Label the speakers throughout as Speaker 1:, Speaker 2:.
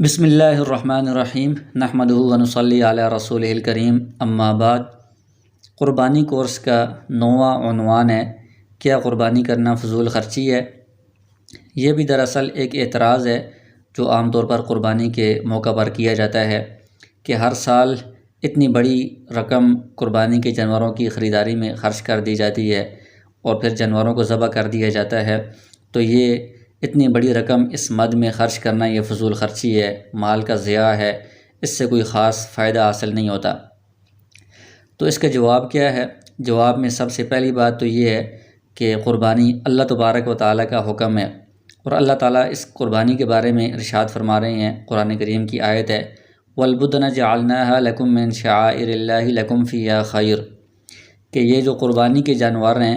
Speaker 1: بسم اللہ الرحمن الرحیم نحمدہ ونصلی علی رسولہ الکریم اما بعد۔ قربانی کورس کا 9واں عنوان ہے کیا قربانی کرنا فضول خرچی ہے؟ یہ بھی دراصل ایک اعتراض ہے جو عام طور پر قربانی کے موقع پر کیا جاتا ہے کہ ہر سال اتنی بڑی رقم قربانی کے جانوروں کی خریداری میں خرچ کر دی جاتی ہے اور پھر جانوروں کو ذبح کر دیا جاتا ہے، تو یہ اتنی بڑی رقم اس مد میں خرچ کرنا یہ فضول خرچی ہے، مال کا ضیاع ہے، اس سے کوئی خاص فائدہ حاصل نہیں ہوتا۔ تو اس کا جواب کیا ہے؟ جواب میں سب سے پہلی بات تو یہ ہے کہ قربانی اللہ تبارک و تعالیٰ کا حکم ہے، اور اللہ تعالیٰ اس قربانی کے بارے میں ارشاد فرما رہے ہیں۔ قرآن کریم کی آیت ہے وَالْبُدْنَ جَعَلْنَاهَا لَكُم مِّن شَعَائِرِ اللَّهِ لَكُمْ فِيهَا خَيْرٌ، کہ یہ جو قربانی کے جانور ہیں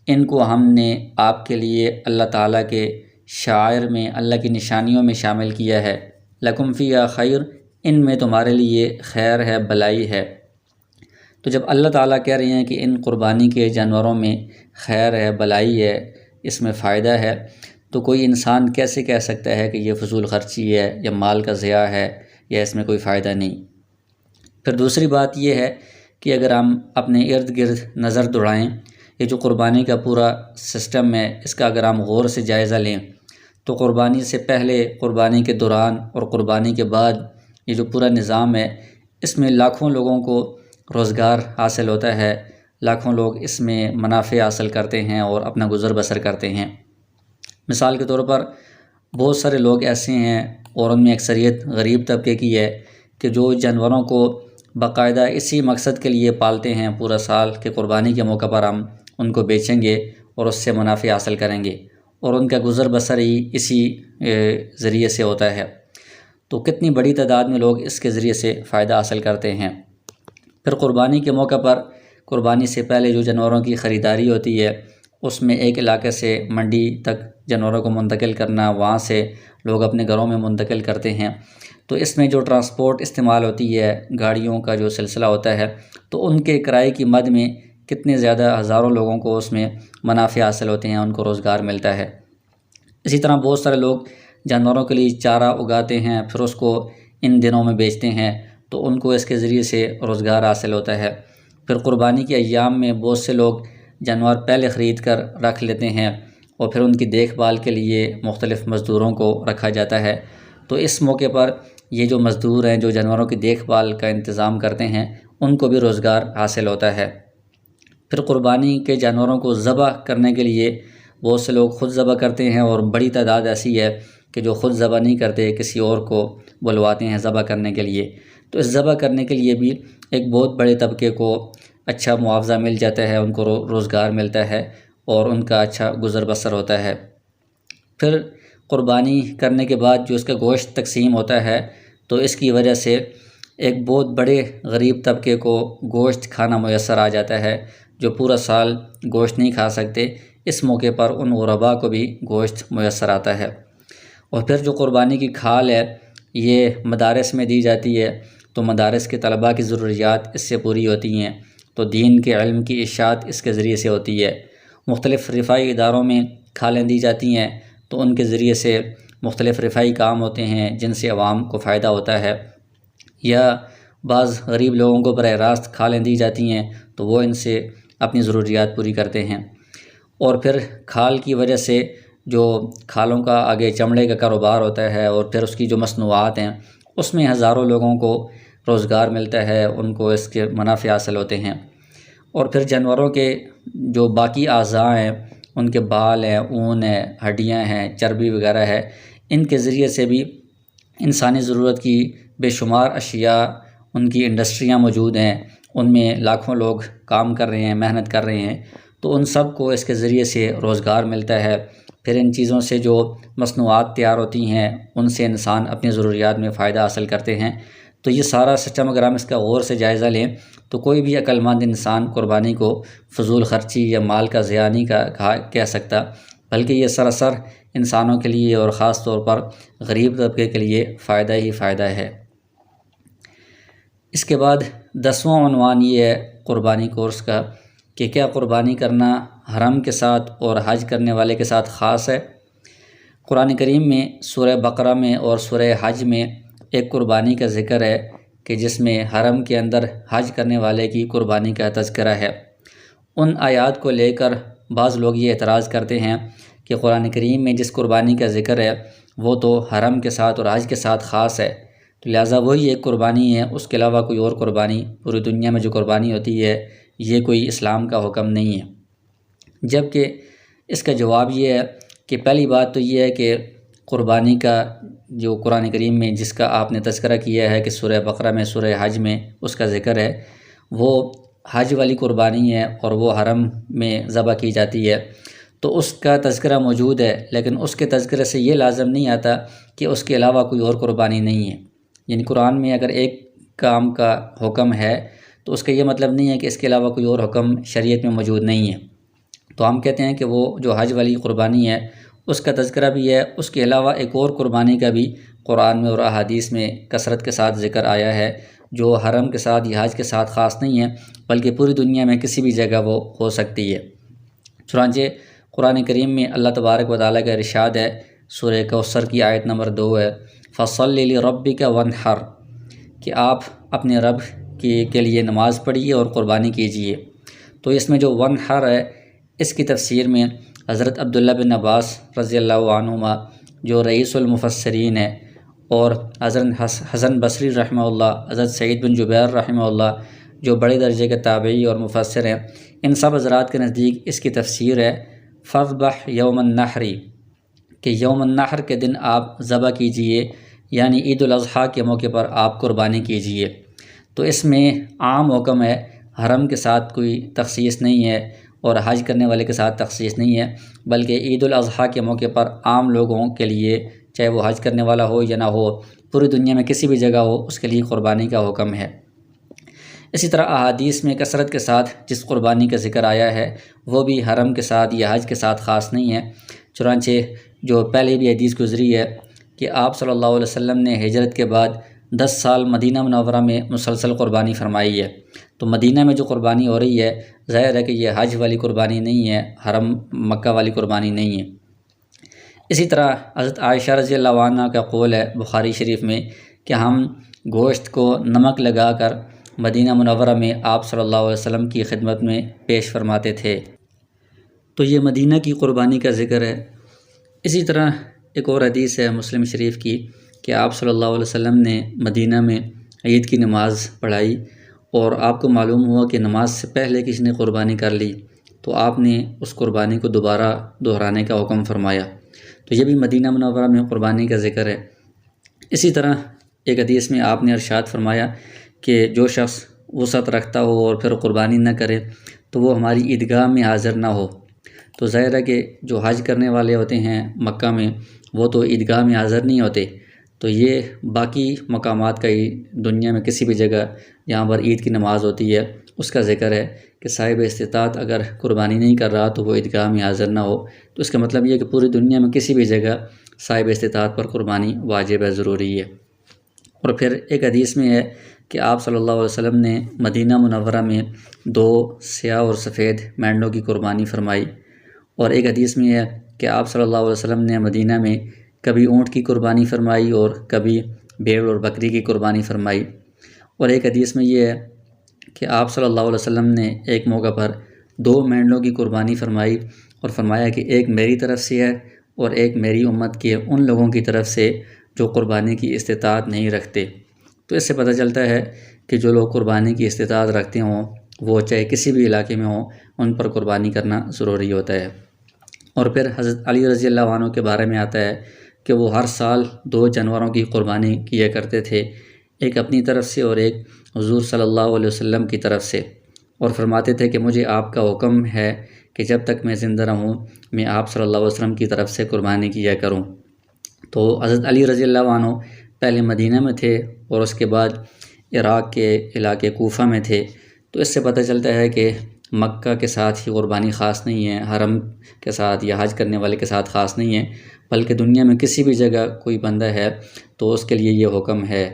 Speaker 1: ان کو ہم نے آپ کے لیے اللہ تعالیٰ کے شعائر میں، اللہ کی نشانیوں میں شامل کیا ہے۔ لَكُمْ فِيهَا خَيْرٌ، ان میں تمہارے لیے خیر ہے، بھلائی ہے۔ تو جب اللہ تعالیٰ کہہ رہے ہیں کہ ان قربانی کے جانوروں میں خیر ہے، بھلائی ہے، اس میں فائدہ ہے، تو کوئی انسان کیسے کہہ سکتا ہے کہ یہ فضول خرچی ہے یا مال کا ضیاع ہے یا اس میں کوئی فائدہ نہیں؟ پھر دوسری بات یہ ہے کہ اگر ہم اپنے ارد گرد نظر دوڑائیں، یہ جو قربانی کا پورا سسٹم ہے اس کا اگر ہم غور سے جائزہ لیں تو قربانی سے پہلے، قربانی کے دوران اور قربانی کے بعد یہ جو پورا نظام ہے اس میں لاکھوں لوگوں کو روزگار حاصل ہوتا ہے، لاکھوں لوگ اس میں منافع حاصل کرتے ہیں اور اپنا گزر بسر کرتے ہیں۔ مثال کے طور پر بہت سارے لوگ ایسے ہیں اور ان میں اکثریت غریب طبقے کی ہے کہ جو جانوروں کو باقاعدہ اسی مقصد کے لیے پالتے ہیں پورا سال کہ قربانی کے موقع پر ہم ان کو بیچیں گے اور اس سے منافع حاصل کریں گے، اور ان کا گزر بسر ہی اسی ذریعے سے ہوتا ہے۔ تو کتنی بڑی تعداد میں لوگ اس کے ذریعے سے فائدہ حاصل کرتے ہیں۔ پھر قربانی کے موقع پر، قربانی سے پہلے جو جانوروں کی خریداری ہوتی ہے اس میں ایک علاقے سے منڈی تک جانوروں کو منتقل کرنا، وہاں سے لوگ اپنے گھروں میں منتقل کرتے ہیں، تو اس میں جو ٹرانسپورٹ استعمال ہوتی ہے، گاڑیوں کا جو سلسلہ ہوتا ہے، تو ان کے کرائے کی مد میں کتنے زیادہ ہزاروں لوگوں کو اس میں منافع حاصل ہوتے ہیں، ان کو روزگار ملتا ہے۔ اسی طرح بہت سارے لوگ جانوروں کے لیے چارہ اگاتے ہیں، پھر اس کو ان دنوں میں بیچتے ہیں، تو ان کو اس کے ذریعے سے روزگار حاصل ہوتا ہے۔ پھر قربانی کے ایام میں بہت سے لوگ جانور پہلے خرید کر رکھ لیتے ہیں اور پھر ان کی دیکھ بھال کے لیے مختلف مزدوروں کو رکھا جاتا ہے، تو اس موقع پر یہ جو مزدور ہیں جو جانوروں کی دیکھ بھال کا انتظام کرتے ہیں ان کو بھی روزگار حاصل ہوتا ہے۔ پھر قربانی کے جانوروں کو ذبح کرنے کے لیے بہت سے لوگ خود ذبح کرتے ہیں، اور بڑی تعداد ایسی ہے کہ جو خود ذبح نہیں کرتے، کسی اور کو بلواتے ہیں ذبح کرنے کے لیے۔ تو اس ذبح کرنے کے لیے بھی ایک بہت بڑے طبقے کو اچھا معاوضہ مل جاتا ہے، ان کو روزگار ملتا ہے اور ان کا اچھا گزر بسر ہوتا ہے۔ پھر قربانی کرنے کے بعد جو اس کا گوشت تقسیم ہوتا ہے تو اس کی وجہ سے ایک بہت بڑے غریب طبقے کو گوشت کھانا میسر آ جاتا ہے، جو پورا سال گوشت نہیں کھا سکتے، اس موقع پر ان غرباء کو بھی گوشت میسر آتا ہے۔ اور پھر جو قربانی کی کھال ہے یہ مدارس میں دی جاتی ہے، تو مدارس کے طلباء کی ضروریات اس سے پوری ہوتی ہیں، تو دین کے علم کی اشاعت اس کے ذریعے سے ہوتی ہے۔ مختلف رفاعی اداروں میں کھالیں دی جاتی ہیں، تو ان کے ذریعے سے مختلف رفاعی کام ہوتے ہیں جن سے عوام کو فائدہ ہوتا ہے، یا بعض غریب لوگوں کو براہ راست کھالیں دی جاتی ہیں تو وہ ان سے اپنی ضروریات پوری کرتے ہیں۔ اور پھر کھال کی وجہ سے جو کھالوں کا آگے چمڑے کا کاروبار ہوتا ہے اور پھر اس کی جو مصنوعات ہیں اس میں ہزاروں لوگوں کو روزگار ملتا ہے، ان کو اس کے منافع حاصل ہوتے ہیں۔ اور پھر جانوروں کے جو باقی اعضاء ہیں، ان کے بال ہیں، اون ہے، ہڈیاں ہیں، چربی وغیرہ ہے، ان کے ذریعے سے بھی انسانی ضرورت کی بے شمار اشیاء، ان کی انڈسٹریاں موجود ہیں، ان میں لاکھوں لوگ کام کر رہے ہیں، محنت کر رہے ہیں، تو ان سب کو اس کے ذریعے سے روزگار ملتا ہے۔ پھر ان چیزوں سے جو مصنوعات تیار ہوتی ہیں ان سے انسان اپنی ضروریات میں فائدہ حاصل کرتے ہیں۔ تو یہ سارا سسٹم اگر ہم اس کا غور سے جائزہ لیں تو کوئی بھی عقل مند انسان قربانی کو فضول خرچی یا مال کا ضیاع نہیں کہہ سکتا، بلکہ یہ سراسر انسانوں کے لیے اور خاص طور پر غریب طبقے کے لیے فائدہ ہی فائدہ ہے۔ اس کے بعد 10واں عنوان یہ ہے قربانی کورس کا کہ کیا قربانی کرنا حرم کے ساتھ اور حج کرنے والے کے ساتھ خاص ہے؟ قرآن کریم میں سورہ بقرہ میں اور سورہ حج میں ایک قربانی کا ذکر ہے کہ جس میں حرم کے اندر حج کرنے والے کی قربانی کا تذکرہ ہے۔ ان آیات کو لے کر بعض لوگ یہ اعتراض کرتے ہیں کہ قرآن کریم میں جس قربانی کا ذکر ہے وہ تو حرم کے ساتھ اور حج کے ساتھ خاص ہے، تو لہٰذا وہی ایک قربانی ہے، اس کے علاوہ کوئی اور قربانی پوری دنیا میں جو قربانی ہوتی ہے یہ کوئی اسلام کا حکم نہیں ہے۔ جبکہ اس کا جواب یہ ہے کہ پہلی بات تو یہ ہے کہ قربانی کا جو قرآن کریم میں جس کا آپ نے تذکرہ کیا ہے کہ سورہ بقرہ میں، سورہ حج میں اس کا ذکر ہے، وہ حج والی قربانی ہے اور وہ حرم میں ذبح کی جاتی ہے، تو اس کا تذکرہ موجود ہے، لیکن اس کے تذکرے سے یہ لازم نہیں آتا کہ اس کے علاوہ کوئی اور قربانی نہیں ہے۔ یعنی قرآن میں اگر ایک کام کا حکم ہے تو اس کا یہ مطلب نہیں ہے کہ اس کے علاوہ کوئی اور حکم شریعت میں موجود نہیں ہے۔ تو ہم کہتے ہیں کہ وہ جو حج والی قربانی ہے اس کا تذکرہ بھی ہے، اس کے علاوہ ایک اور قربانی کا بھی قرآن میں اور احادیث میں کثرت کے ساتھ ذکر آیا ہے، جو حرم کے ساتھ یا حج کے ساتھ خاص نہیں ہے بلکہ پوری دنیا میں کسی بھی جگہ وہ ہو سکتی ہے۔ چنانچہ قرآن کریم میں اللہ تبارک و تعالیٰ کا ارشاد ہے، سورہ کوثر کی آیت نمبر 2 ہے، فَصَلِّ لِرَبِّكَ وَانْحَرْ، کہ آپ اپنے رب کے لیے نماز پڑھیے اور قربانی کیجیے۔ تو اس میں جو وانحر ہے اس کی تفسیر میں حضرت عبداللہ بن عباس رضی اللہ عنہما جو رئیس المفسرین ہے، اور حضرت حسن بصری رحمہ اللہ، حضرت سعید بن جبیر رحمہ اللہ جو بڑے درجے کے تابعی اور مفسر ہیں، ان سب حضرات کے نزدیک اس کی تفسیر ہے فَذْبَحْ یوم النحر، کہ یوم النحر کے دن آپ ذبح کیجئے، یعنی عید الاضحیٰ کے موقع پر آپ قربانی کیجئے۔ تو اس میں عام حکم ہے، حرم کے ساتھ کوئی تخصیص نہیں ہے اور حج کرنے والے کے ساتھ تخصیص نہیں ہے، بلکہ عید الاضحیٰ کے موقع پر عام لوگوں کے لیے، چاہے وہ حج کرنے والا ہو یا نہ ہو، پوری دنیا میں کسی بھی جگہ ہو، اس کے لیے قربانی کا حکم ہے۔ اسی طرح احادیث میں کثرت کے ساتھ جس قربانی کا ذکر آیا ہے وہ بھی حرم کے ساتھ یا حج کے ساتھ خاص نہیں ہے۔ چنانچہ جو پہلے بھی حدیث گزری ہے کہ آپ صلی اللہ علیہ وسلم نے ہجرت کے بعد 10 سال مدینہ منورہ میں مسلسل قربانی فرمائی ہے، تو مدینہ میں جو قربانی ہو رہی ہے ظاہر ہے کہ یہ حج والی قربانی نہیں ہے، حرم مکہ والی قربانی نہیں ہے۔ اسی طرح حضرت عائشہ رضی اللہ عنہ کا قول ہے بخاری شریف میں کہ ہم گوشت کو نمک لگا کر مدینہ منورہ میں آپ صلی اللہ علیہ وسلم کی خدمت میں پیش فرماتے تھے۔ تو یہ مدینہ کی قربانی کا ذکر ہے۔ اسی طرح ایک اور حدیث ہے مسلم شریف کی کہ آپ صلی اللہ علیہ وسلم نے مدینہ میں عید کی نماز پڑھائی اور آپ کو معلوم ہوا کہ نماز سے پہلے کسی نے قربانی کر لی، تو آپ نے اس قربانی کو دوبارہ دہرانے کا حکم فرمایا۔ تو یہ بھی مدینہ منورہ میں قربانی کا ذکر ہے۔ اسی طرح ایک حدیث میں آپ نے ارشاد فرمایا کہ جو شخص وسعت رکھتا ہو اور پھر قربانی نہ کرے تو وہ ہماری عیدگاہ میں حاضر نہ ہو۔ تو ظاہر ہے کہ جو حج کرنے والے ہوتے ہیں مکہ میں وہ تو عیدگاہ میں حاضر نہیں ہوتے، تو یہ باقی مقامات کا ہی دنیا میں کسی بھی جگہ جہاں پر عید کی نماز ہوتی ہے اس کا ذکر ہے کہ صاحب استطاعت اگر قربانی نہیں کر رہا تو وہ عیدگاہ میں حاضر نہ ہو۔ تو اس کا مطلب یہ ہے کہ پوری دنیا میں کسی بھی جگہ صاحب استطاعت پر قربانی واجب ہے، ضروری ہے۔ اور پھر ایک حدیث میں ہے کہ آپ صلی اللہ علیہ وسلم نے مدینہ منورہ میں 2 سیاہ اور سفید مینڈوں کی قربانی فرمائی، اور ایک حدیث میں ہے کہ آپ صلی اللہ علیہ وسلم نے مدینہ میں کبھی اونٹ کی قربانی فرمائی اور کبھی بھیڑ اور بکری کی قربانی فرمائی۔ اور ایک حدیث میں یہ ہے کہ آپ صلی اللہ علیہ وسلم نے ایک موقع پر 2 مینڈوں کی قربانی فرمائی اور فرمایا کہ ایک میری طرف سے ہے اور ایک میری امت کے ان لوگوں کی طرف سے جو قربانی کی استطاعت نہیں رکھتے۔ تو اس سے پتہ چلتا ہے کہ جو لوگ قربانی کی استطاعت رکھتے ہوں وہ چاہے کسی بھی علاقے میں ہوں ان پر قربانی کرنا ضروری ہوتا ہے۔ اور پھر حضرت علی رضی اللہ عنہ کے بارے میں آتا ہے کہ وہ ہر سال 2 جانوروں کی قربانی کیا کرتے تھے، ایک اپنی طرف سے اور ایک حضور صلی اللہ علیہ وسلم کی طرف سے، اور فرماتے تھے کہ مجھے آپ کا حکم ہے کہ جب تک میں زندہ رہوں میں آپ صلی اللہ علیہ وسلم کی طرف سے قربانی کیا کروں۔ تو حضرت علی رضی اللہ عنہ پہلے مدینہ میں تھے اور اس کے بعد عراق کے علاقے کوفہ میں تھے، تو اس سے پتہ چلتا ہے کہ مکہ کے ساتھ ہی قربانی خاص نہیں ہے، حرم کے ساتھ یا حج کرنے والے کے ساتھ خاص نہیں ہے، بلکہ دنیا میں کسی بھی جگہ کوئی بندہ ہے تو اس کے لیے یہ حکم ہے۔